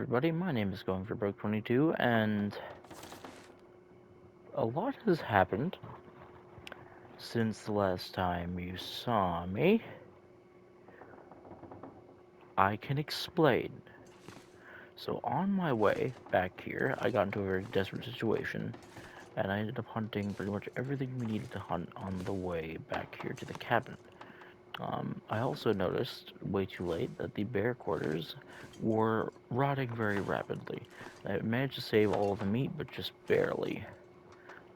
everybody, my name is Going for Broke 22, and a lot has happened since the last time you saw me. I can explain. So on my way back here, I got into a very desperate situation, and I ended up hunting pretty much everything we needed to hunt on the way back here to the cabin. I also noticed, way too late, that the bear quarters were rotting very rapidly. I managed to save all of the meat, but just barely.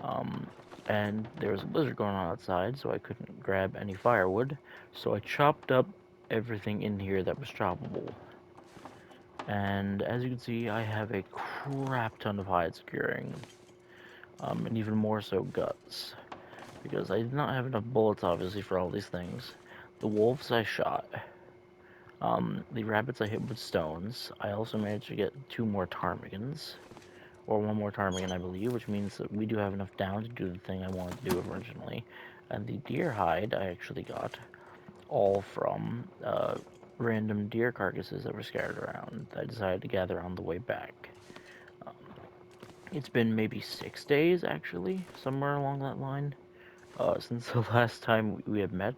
Um, and there was a blizzard going on outside, so I couldn't grab any firewood. So I chopped up everything in here that was choppable. And as you can see, I have a crap ton of hide securing, and even more so guts, because I did not have enough bullets, obviously, for all these things. The wolves I shot. The rabbits I hit with stones. I also managed to get 2 more ptarmigans. Or 1 more ptarmigan, I believe, which means that we do have enough down to do the thing I wanted to do originally. And the deer hide I actually got all from random deer carcasses that were scattered around that I decided to gather on the way back. Um, it's been maybe 6 days, actually, somewhere along that line, since the last time we had met,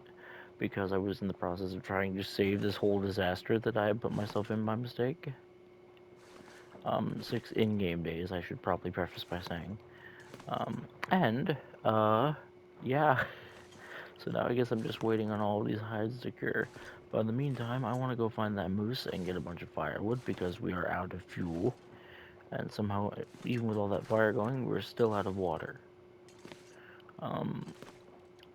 because I was in the process of trying to save this whole disaster that I had put myself in by mistake. 6 in-game days, I should probably preface by saying. And, yeah. So now I guess I'm just waiting on all of these hides to cure. But in the meantime, I want to go find that moose and get a bunch of firewood because we are out of fuel. And somehow, even with all that fire going, we're still out of water. Um,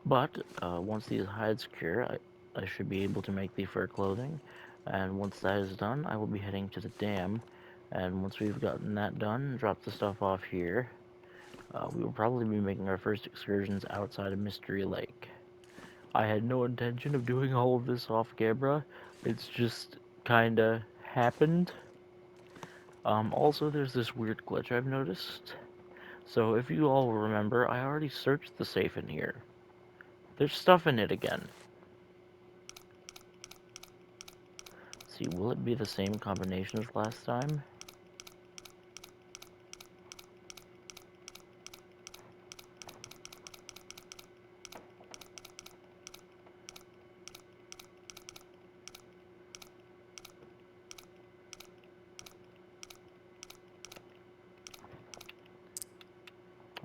but once these hides cure, I should be able to make the fur clothing. And once that is done, I will be heading to the dam. And once we've gotten that done, drop the stuff off here, we will probably be making our first excursions outside of Mystery Lake. I had no intention of doing all of this off camera. It's just kinda happened. Also, there's this weird glitch I've noticed. So if you all remember, I already searched the safe in here. There's stuff in it again. See, will it be the same combination as last time?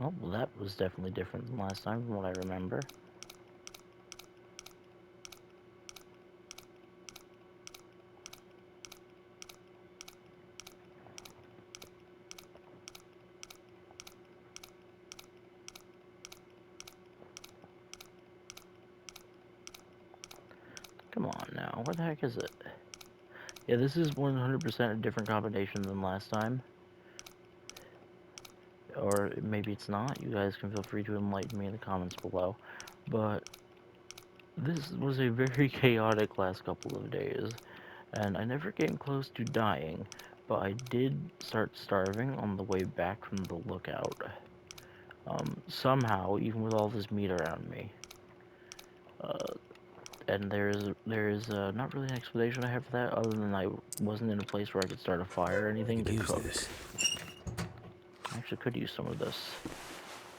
Oh, well, that was definitely different than last time from what I remember. Come on now, what the heck is it? Yeah, this is 100% a different combination than last time. Or maybe it's not. You guys can feel free to enlighten me in the comments below. But this was a very chaotic last couple of days, and I never came close to dying, but I did start starving on the way back from the lookout. Somehow, even with all this meat around me. And there's not really an explanation I have for that, other than I wasn't in a place where I could start a fire or I anything could to use cook. this. I actually could use some of this.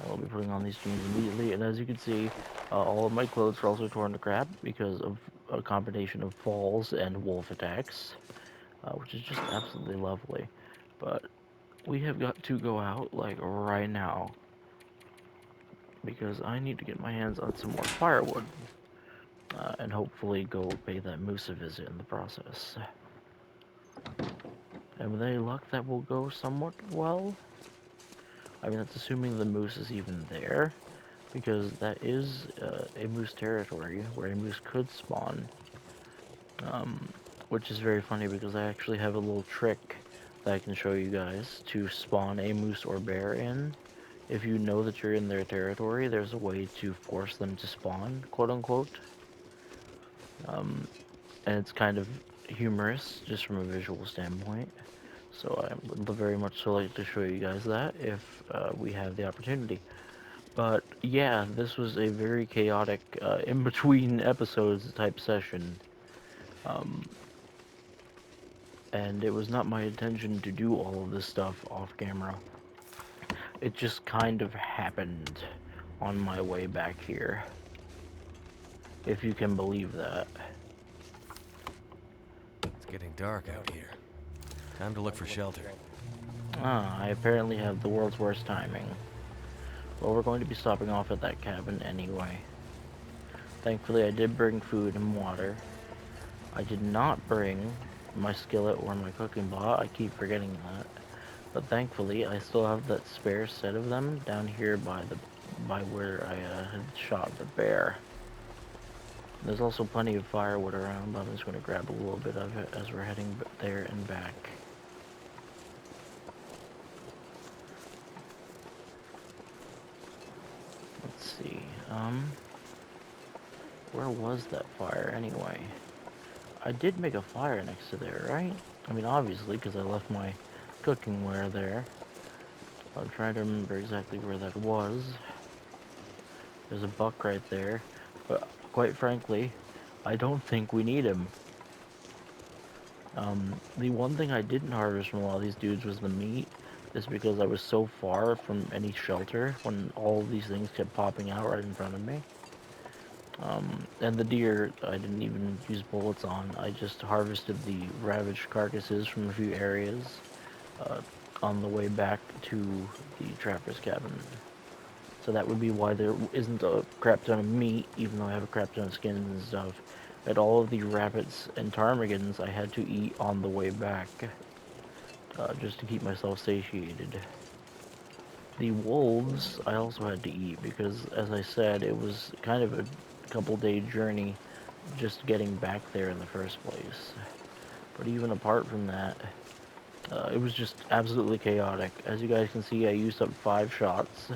I'll be putting on these jeans immediately, and as you can see, all of my clothes are also torn to crap because of a combination of falls and wolf attacks, which is just absolutely lovely. But we have got to go out, like, right now, because I need to get my hands on some more firewood, and hopefully go pay that moose a visit in the process. And with any luck, that will go somewhat well. I mean, that's assuming the moose is even there, because that is a moose territory where a moose could spawn. Which is very funny because I actually have a little trick that I can show you guys to spawn a moose or bear in. If you know that you're in their territory, there's a way to force them to spawn, quote unquote. And it's kind of humorous, just from a visual standpoint. So I would very much so like to show you guys that if we have the opportunity. But yeah, this was a very chaotic in-between episodes type session. Um, and it was not my intention to do all of this stuff off camera. It just kind of happened on my way back here, if you can believe that. It's getting dark out here. Time to look for shelter. I apparently have the world's worst timing. Well, we're going to be stopping off at that cabin anyway. Thankfully, I did bring food and water. I did not bring my skillet or my cooking pot. I keep forgetting that. But thankfully, I still have that spare set of them down here by where I had shot the bear. There's also plenty of firewood around, but I'm just going to grab a little bit of it as we're heading there and back. Let's see, where was that fire anyway? I did make a fire next to there, right? I mean, obviously, because I left my cooking ware there. I'm trying to remember exactly where that was. There's a buck right there, but quite frankly, I don't think we need him. The one thing I didn't harvest from a lot of these dudes was the meat, just because I was so far from any shelter when all of these things kept popping out right in front of me. And the deer, I didn't even use bullets on. I just harvested the ravaged carcasses from a few areas on the way back to the trapper's cabin. So that would be why there isn't a crap ton of meat, even though I have a crap ton of skins and stuff. And all of the rabbits and ptarmigans I had to eat on the way back, just to keep myself satiated. The wolves I also had to eat because, as I said, it was kind of a couple-day journey just getting back there in the first place. But even apart from that, it was just absolutely chaotic. As you guys can see, I used up 5 shots.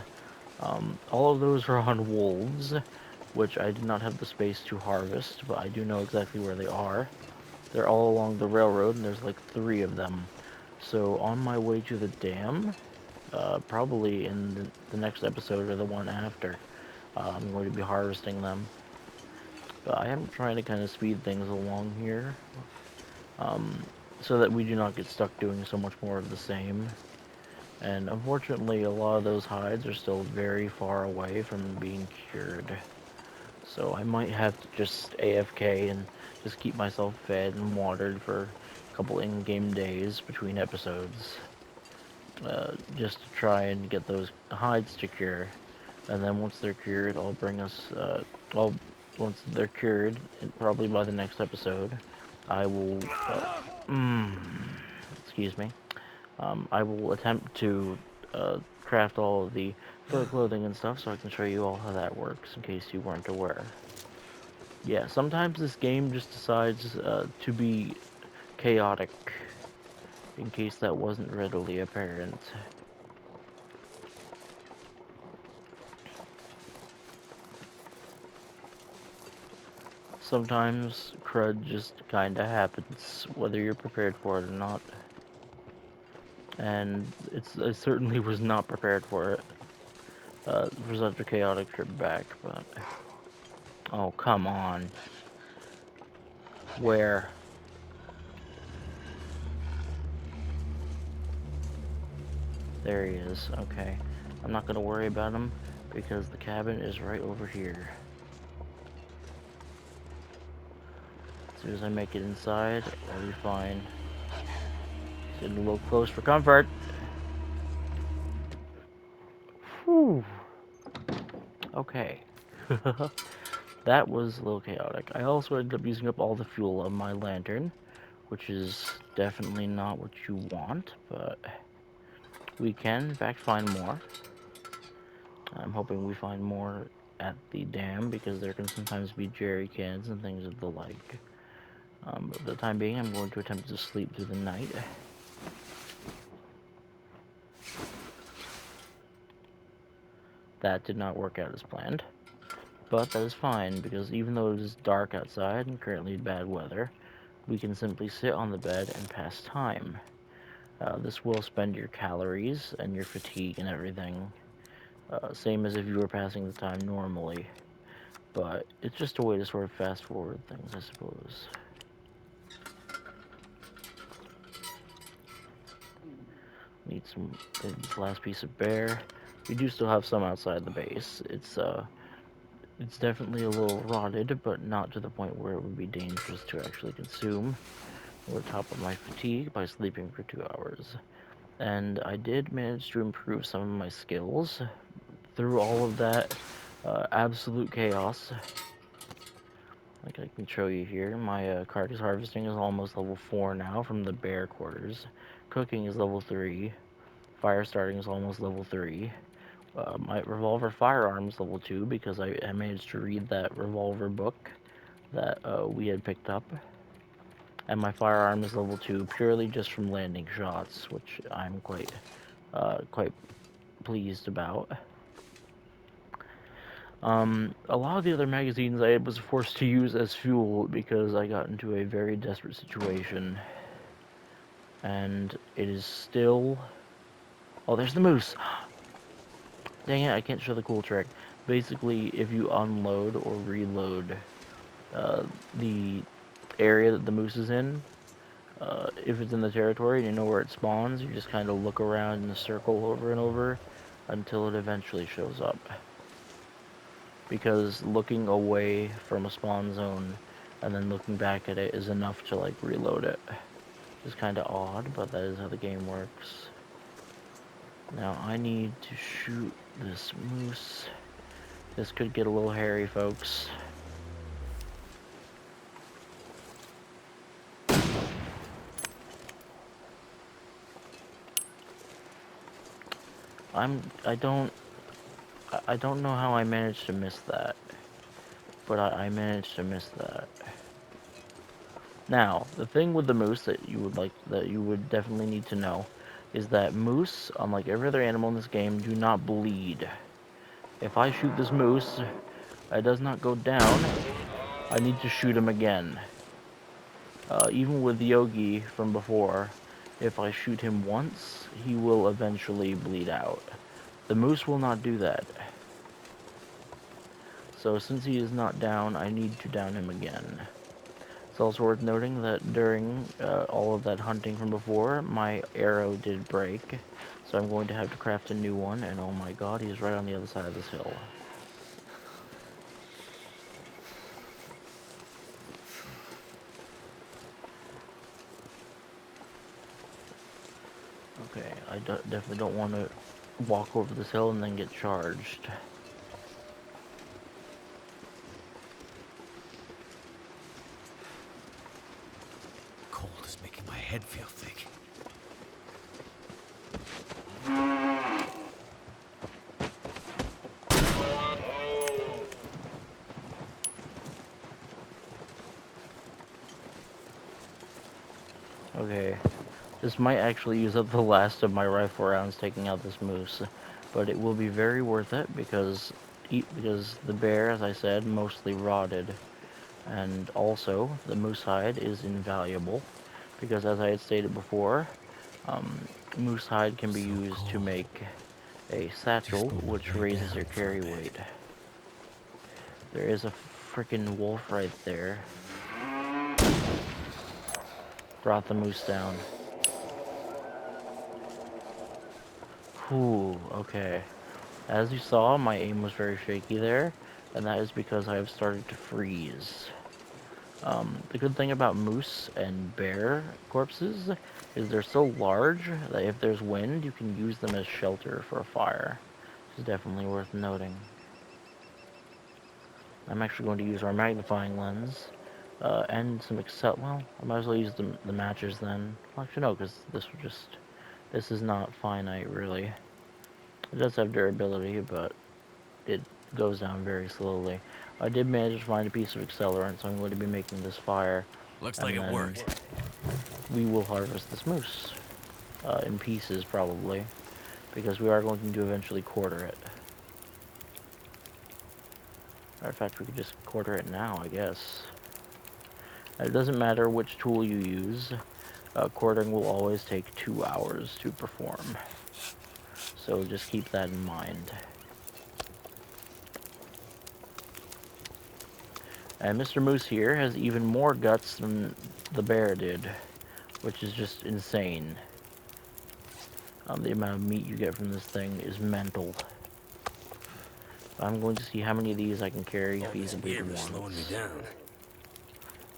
All of those were on wolves, which I did not have the space to harvest, but I do know exactly where they are. They're all along the railroad, and there's like 3 of them. So on my way to the dam, probably in the next episode or the one after, I'm going to be harvesting them. But I am trying to kind of speed things along here, so that we do not get stuck doing so much more of the same. And unfortunately, a lot of those hides are still very far away from being cured. So I might have to just AFK and just keep myself fed and watered for a couple in-game days between episodes. Just to try and get those hides to cure. And then once they're cured, I'll bring us, once they're cured, probably by the next episode, I will, excuse me, I will attempt to craft all of the fur clothing and stuff so I can show you all how that works in case you weren't aware. Yeah, sometimes this game just decides to be chaotic, in case that wasn't readily apparent. Sometimes crud just kinda happens, whether you're prepared for it or not. And I certainly was not prepared for it, for such a chaotic trip back, but... Oh, come on. Where? There he is, okay. I'm not gonna worry about him, because the cabin is right over here. As soon as I make it inside, I'll be fine. Getting a little close for comfort. Whew. Okay. That was a little chaotic. I also ended up using up all the fuel of my lantern, which is definitely not what you want, but we can, in fact, find more. I'm hoping we find more at the dam, because there can sometimes be jerry cans and things of the like. But for the time being, I'm going to attempt to sleep through the night. That did not work out as planned. But that is fine, because even though it is dark outside and currently bad weather, we can simply sit on the bed and pass time. This will spend your calories and your fatigue and everything, same as if you were passing the time normally. But it's just a way to sort of fast forward things, I suppose. Need some this last piece of bear. We do still have some outside the base. It's definitely a little rotted, but not to the point where it would be dangerous to actually consume. Over top of my fatigue by sleeping for 2 hours. And I did manage to improve some of my skills through all of that absolute chaos. Like I can show you here, my carcass harvesting is almost level 4 now from the bear quarters. Cooking is level 3. Fire starting is almost level 3. My revolver firearm is level 2 because I managed to read that revolver book that we had picked up. And my firearm is level 2 purely just from landing shots, which I'm quite pleased about. A lot of the other magazines I was forced to use as fuel because I got into a very desperate situation. And it is still... Oh, there's the moose! Dang it, I can't show the cool trick. Basically, if you unload or reload the area that the moose is in, if it's in the territory and you know where it spawns, you just kind of look around in a circle over and over until it eventually shows up. Because looking away from a spawn zone and then looking back at it is enough to like reload it. It's kind of odd, but that is how the game works. Now I need to shoot this moose. This could get a little hairy, folks. I don't know how I managed to miss that, but I managed to miss that. Now, the thing with the moose that you would definitely need to know is that moose, unlike every other animal in this game, do not bleed. If I shoot this moose, it does not go down. I need to shoot him again. Even with Yogi from before, if I shoot him once, he will eventually bleed out. The moose will not do that. So since he is not down, I need to down him again. It's also worth noting that during all of that hunting from before, my arrow did break. So I'm going to have to craft a new one, and oh my god, he's right on the other side of this hill. Okay, I definitely don't want to walk over this hill and then get charged. Cold is making my head feel thick. Okay, this might actually use up the last of my rifle rounds taking out this moose, but it will be very worth it because the bear, as I said, mostly rotted. And also, the moose hide is invaluable, because as I had stated before, moose hide can be used to make a satchel, which raises your carry weight. There is a freaking wolf right there. Brought the moose down. Whew, okay. As you saw, my aim was very shaky there, and that is because I have started to freeze. The good thing about moose and bear corpses is they're so large that if there's wind, you can use them as shelter for a fire. This is definitely worth noting. I'm actually going to use our magnifying lens and some well, I might as well use the matches then. Well, actually no, because this is not finite really. It does have durability, but it goes down very slowly. I did manage to find a piece of accelerant, so I'm going to be making this fire. Looks like it worked. We will harvest this moose in pieces, probably, because we are going to eventually quarter it. Matter of fact, we could just quarter it now, I guess. It doesn't matter which tool you use. Quartering will always take 2 hours to perform. So just keep that in mind. And Mr. Moose here has even more guts than the bear did, which is just insane. The amount of meat you get from this thing is mental. I'm going to see how many of these I can carry feasibly at once. Slowing me down.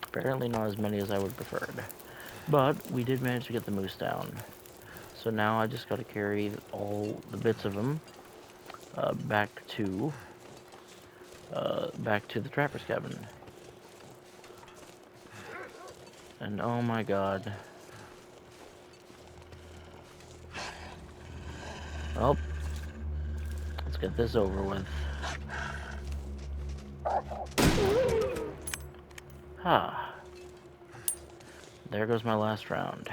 Apparently not as many as I would prefer. But we did manage to get the moose down. So now I just gotta carry all the bits of them back to the trapper's cabin. And oh my god. Oh, let's get this over with. Ah, there goes my last round.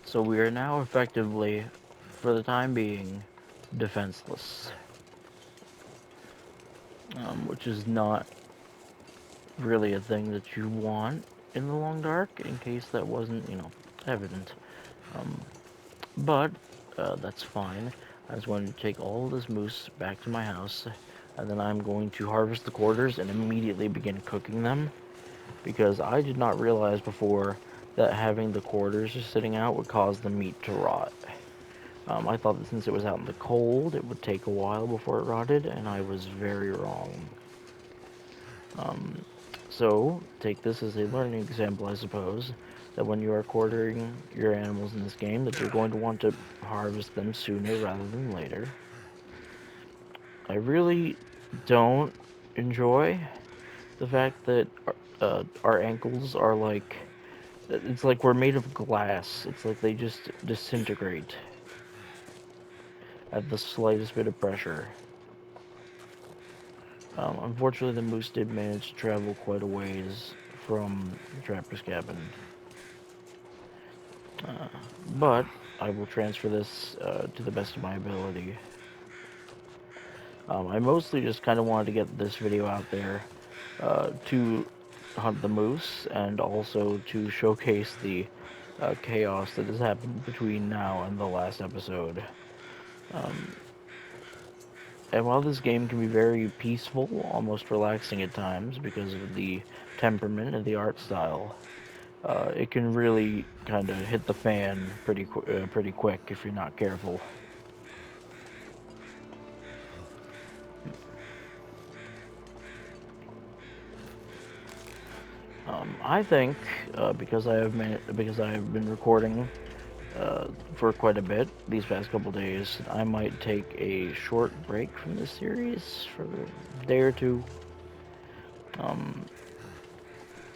So we are now effectively, for the time being, defenseless. Which is not really a thing that you want in the long dark, in case that wasn't, evident. But that's fine. I was going to take all of this moose back to my house, and then I'm going to harvest the quarters and immediately begin cooking them, because I did not realize before that having the quarters just sitting out would cause the meat to rot. I thought that since it was out in the cold, it would take a while before it rotted, and I was very wrong. So, take this as a learning example, I suppose, that when you are quartering your animals in this game, that you're going to want to harvest them sooner rather than later. I really don't enjoy the fact that our ankles are like, it's like we're made of glass. It's like they just disintegrate at the slightest bit of pressure. Unfortunately, the moose did manage to travel quite a ways from the trapper's cabin. But I will transfer this to the best of my ability. I mostly just kind of wanted to get this video out there to hunt the moose, and also to showcase the chaos that has happened between now and the last episode. And while this game can be very peaceful, almost relaxing at times because of the temperament and the art style, it can really kind of hit the fan pretty quick if you're not careful. I think because I have been recording for quite a bit these past couple days, I might take a short break from this series for a day or two.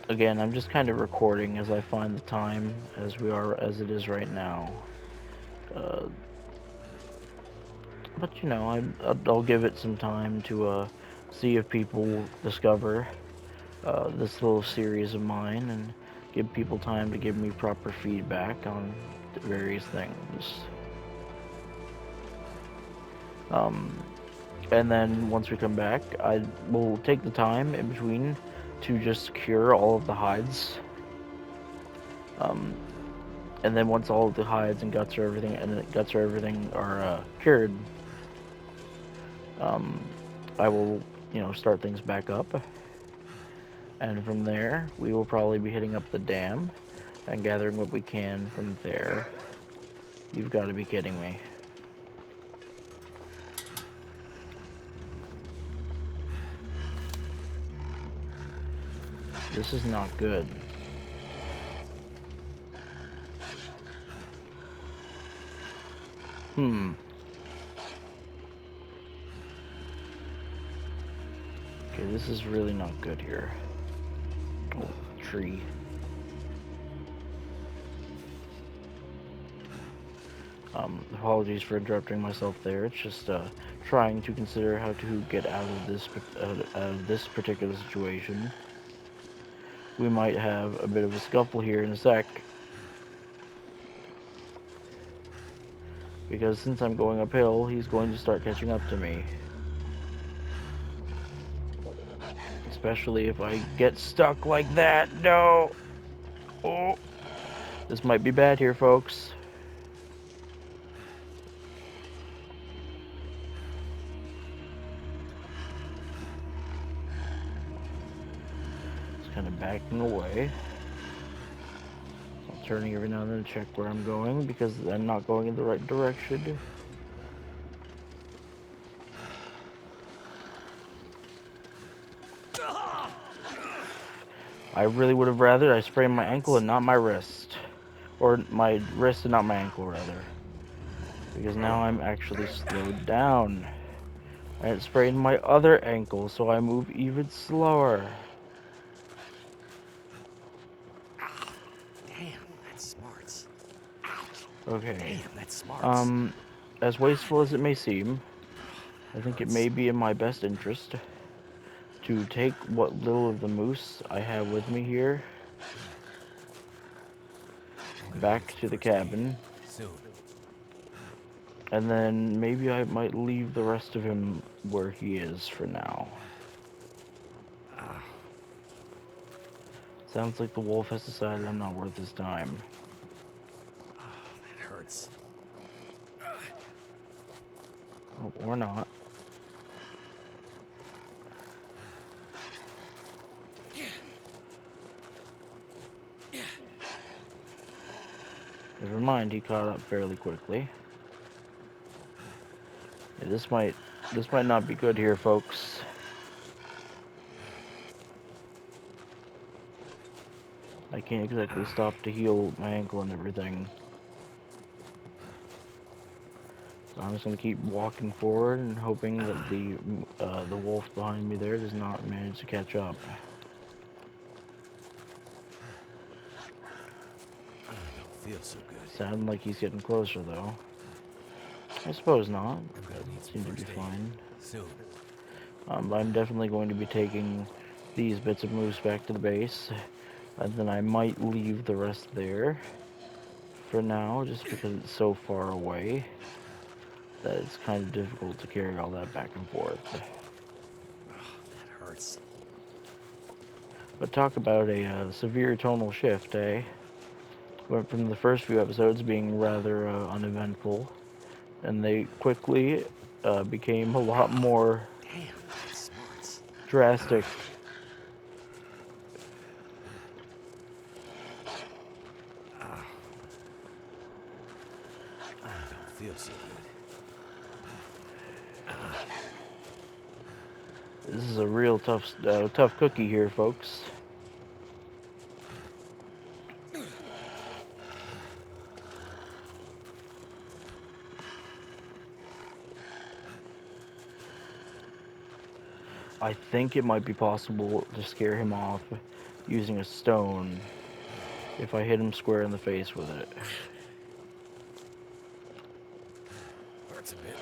Again, I'm just kind of recording as I find the time, as it is right now. But I'll give it some time to see if people discover this little series of mine, and give people time to give me proper feedback on various things. And then once we come back, I will take the time in between to just cure all of the hides. And then once all of the hides and guts or everything are cured, I will, start things back up. And from there, we will probably be hitting up the dam and gathering what we can from there. You've got to be kidding me. This is not good. Okay, this is really not good here. Oh, tree. Apologies for interrupting myself there. It's just trying to consider how to get out of this particular situation. We might have a bit of a scuffle here in a sec, because since I'm going uphill, he's going to start catching up to me. Especially if I get stuck like that. No! Oh! This might be bad here, folks. Kind of backing away. turning every now and then to check where I'm going because I'm not going in the right direction. I really would have rather I sprained my ankle and not my wrist. Or my wrist and not my ankle, rather. Because now I'm actually slowed down. I had sprained my other ankle, so I move even slower. Damn, that's smart. Okay. Damn, that's smart. As wasteful as it may seem, I think it may be in my best interest to take what little of the moose I have with me here back to the cabin, Soon. and then maybe I might leave the rest of him where he is for now. Sounds like the wolf has decided I'm not worth his time. That hurts. Oh, or not. Never mind, he caught up fairly quickly. Yeah, this might not be good here, folks. I can't exactly stop to heal my ankle and everything. So I'm just gonna keep walking forward and hoping that the wolf behind me there does not manage to catch up. I don't feel so good. Sounding like he's getting closer though. I suppose not. I'm gonna need That some seems to be first aid. fine. Soon. I'm definitely going to be taking these bits of moose back to the base, and then I might leave the rest there for now, just because it's so far away that it's kind of difficult to carry all that back and forth. That hurts. But talk about a severe tonal shift, eh? Went from the first few episodes being rather uneventful, and they quickly became a lot more Damn, that's smart. drastic. I don't feel so good. This is a real tough cookie here, folks. I think it might be possible to scare him off using a stone if I hit him square in the face with it. Hurts a bit,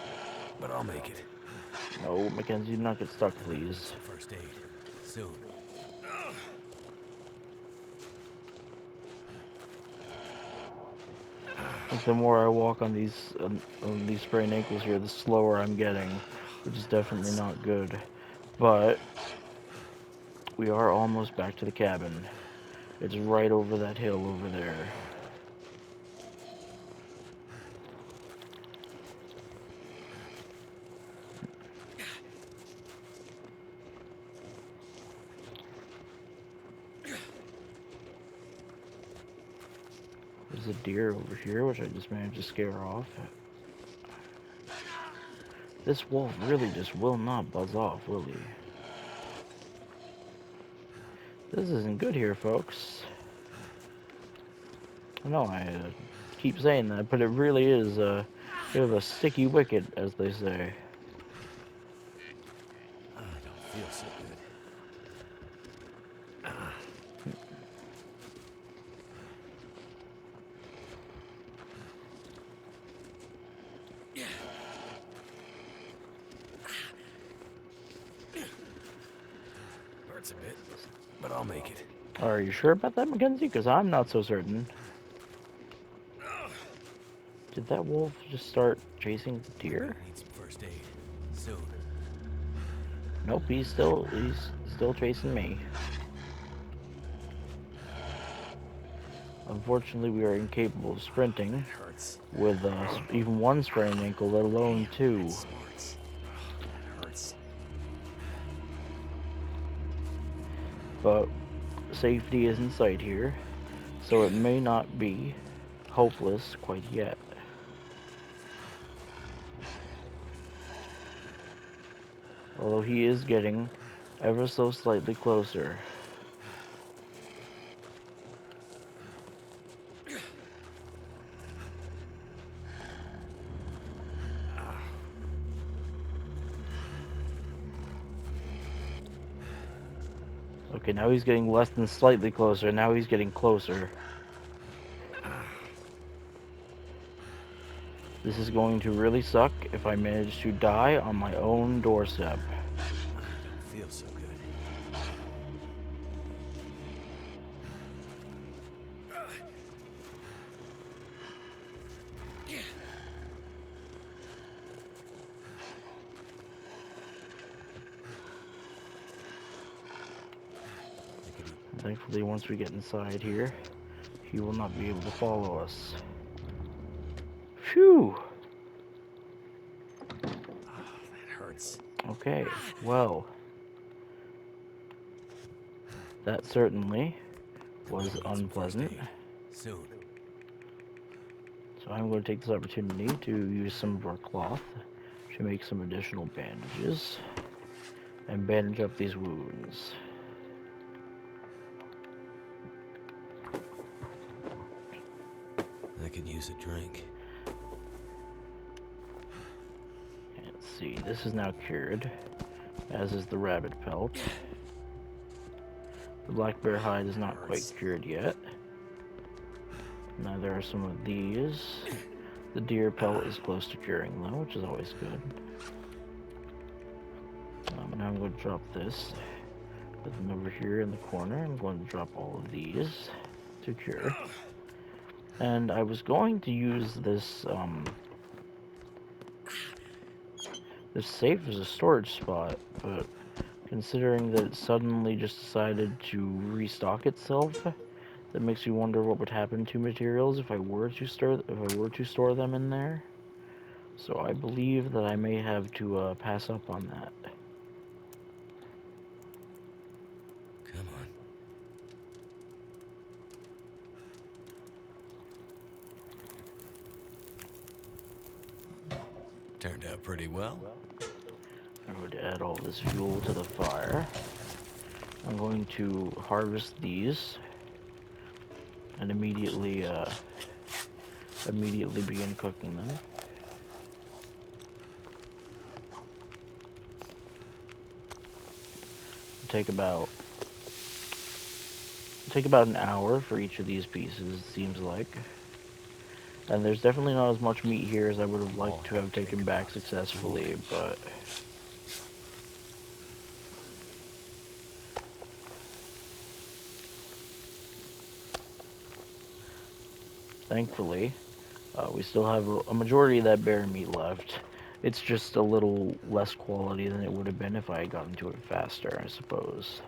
but I'll make it. No, Mackenzie, do not get stuck, please. Some first aid. Soon. I think the more I walk on these sprained ankles here, the slower I'm getting, which is definitely not good. But we are almost back to the cabin. It's right over that hill over there. There's a deer over here, which I just managed to scare off. This wolf really just will not buzz off, will he? This isn't good here, folks. I know I keep saying that, but it really is a bit of a sticky wicket, as they say. I don't feel so good. Hurts a bit, but I'll make it. Are you sure about that, Mackenzie? Because I'm not so certain. Did that wolf just start chasing the deer? Need some first aid. Soon. Nope, he's still chasing me. Unfortunately, we are incapable of sprinting Hurts. with even one sprained ankle, let alone two. That's smart. That hurts. But safety is in sight here, so it may not be hopeless quite yet. Although he is getting ever so slightly closer. Okay, now he's getting less than slightly closer. Now he's getting closer. This is going to really suck if I manage to die on my own doorstep. Don't feel so good. Thankfully, once we get inside here, he will not be able to follow us. Phew! Oh, that hurts. Okay, well, that certainly was Need some first unpleasant. aid. Soon. So I'm going to take this opportunity to use some of our cloth to make some additional bandages and bandage up these wounds. I could use a drink. Let's see, this is now cured, as is the rabbit pelt. The black bear hide is not quite cured yet. Now there are some of these. The deer pelt is close to curing though, which is always good. Now I'm going to drop this. Put them over here in the corner. I'm going to drop all of these to cure. And I was going to use this this safe as a storage spot, but considering that it suddenly just decided to restock itself, that makes me wonder what would happen to materials if I were to store them in there. So I believe that I may have to pass up on that. Come on. Turned out pretty well. I'm going to add all this fuel to the fire. I'm going to harvest these and immediately begin cooking them. Take about an hour for each of these pieces, it seems like. And there's definitely not as much meat here as I would have liked to have taken back successfully, but thankfully, we still have a majority of that bear meat left. It's just a little less quality than it would have been if I had gotten to it faster, I suppose.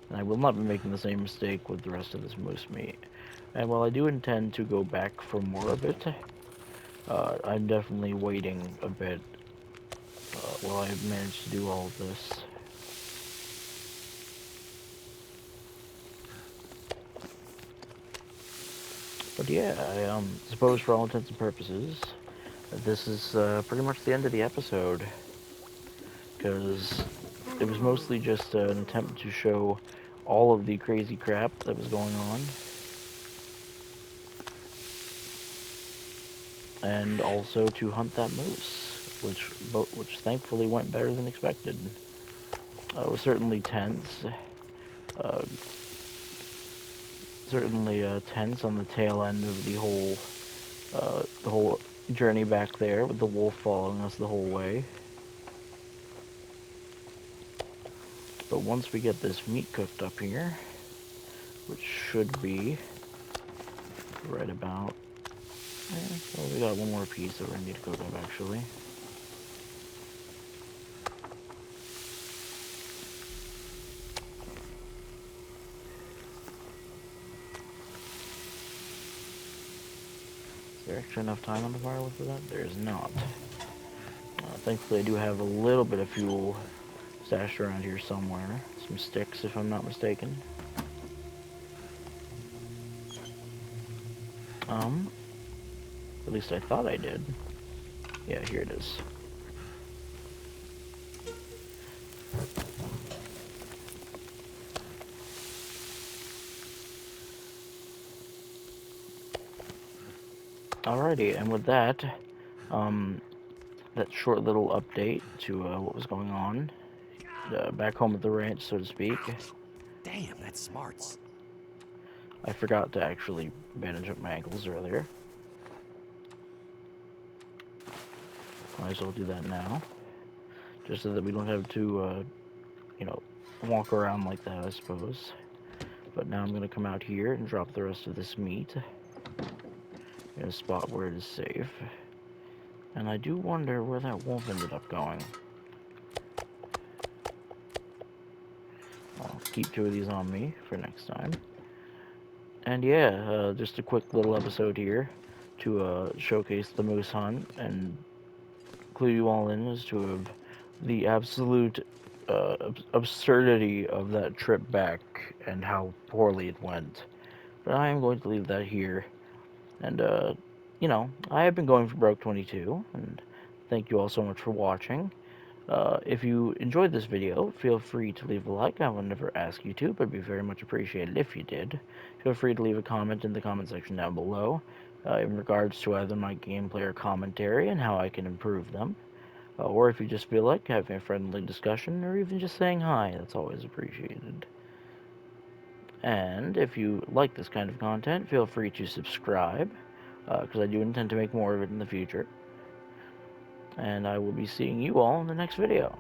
And I will not be making the same mistake with the rest of this moose meat. And while I do intend to go back for more of it, I'm definitely waiting a bit while I manage to do all of this. But yeah, I suppose for all intents and purposes, this is pretty much the end of the episode. Because it was mostly just an attempt to show all of the crazy crap that was going on. And also to hunt that moose, which thankfully went better than expected. It was certainly tense. Tense on the tail end of the whole journey back there, with the wolf following us the whole way. But once we get this meat cooked up here, which should be right about... well, we got one more piece that we need to cook up, actually. Is there actually enough time on the fire for that? There is not. Thankfully, I do have a little bit of fuel stashed around here somewhere. Some sticks, if I'm not mistaken. At least I thought I did. Yeah, here it is. Alrighty, and with that, that short little update to what was going on back home at the ranch, so to speak. Damn, that's smarts. I forgot to actually bandage up my ankles earlier. Might as well do that now, just so that we don't have to, you know, walk around like that, I suppose. But now I'm going to come out here and drop the rest of this meat in a spot where it is safe. And I do wonder where that wolf ended up going. I'll keep 2 of these on me for next time. And yeah, just a quick little episode here to showcase the moose hunt and clue you all in as to the absolute absurdity of that trip back and how poorly it went. But I am going to leave that here. And, you know, I have been going for Broke 22, and thank you all so much for watching. If you enjoyed this video, feel free to leave a like. I will never ask you to, but it'd be very much appreciated if you did. Feel free to leave a comment in the comment section down below in regards to either my gameplay or commentary and how I can improve them. Or if you just feel like having a friendly discussion or even just saying hi, that's always appreciated. And if you like this kind of content, feel free to subscribe, because I do intend to make more of it in the future. And I will be seeing you all in the next video.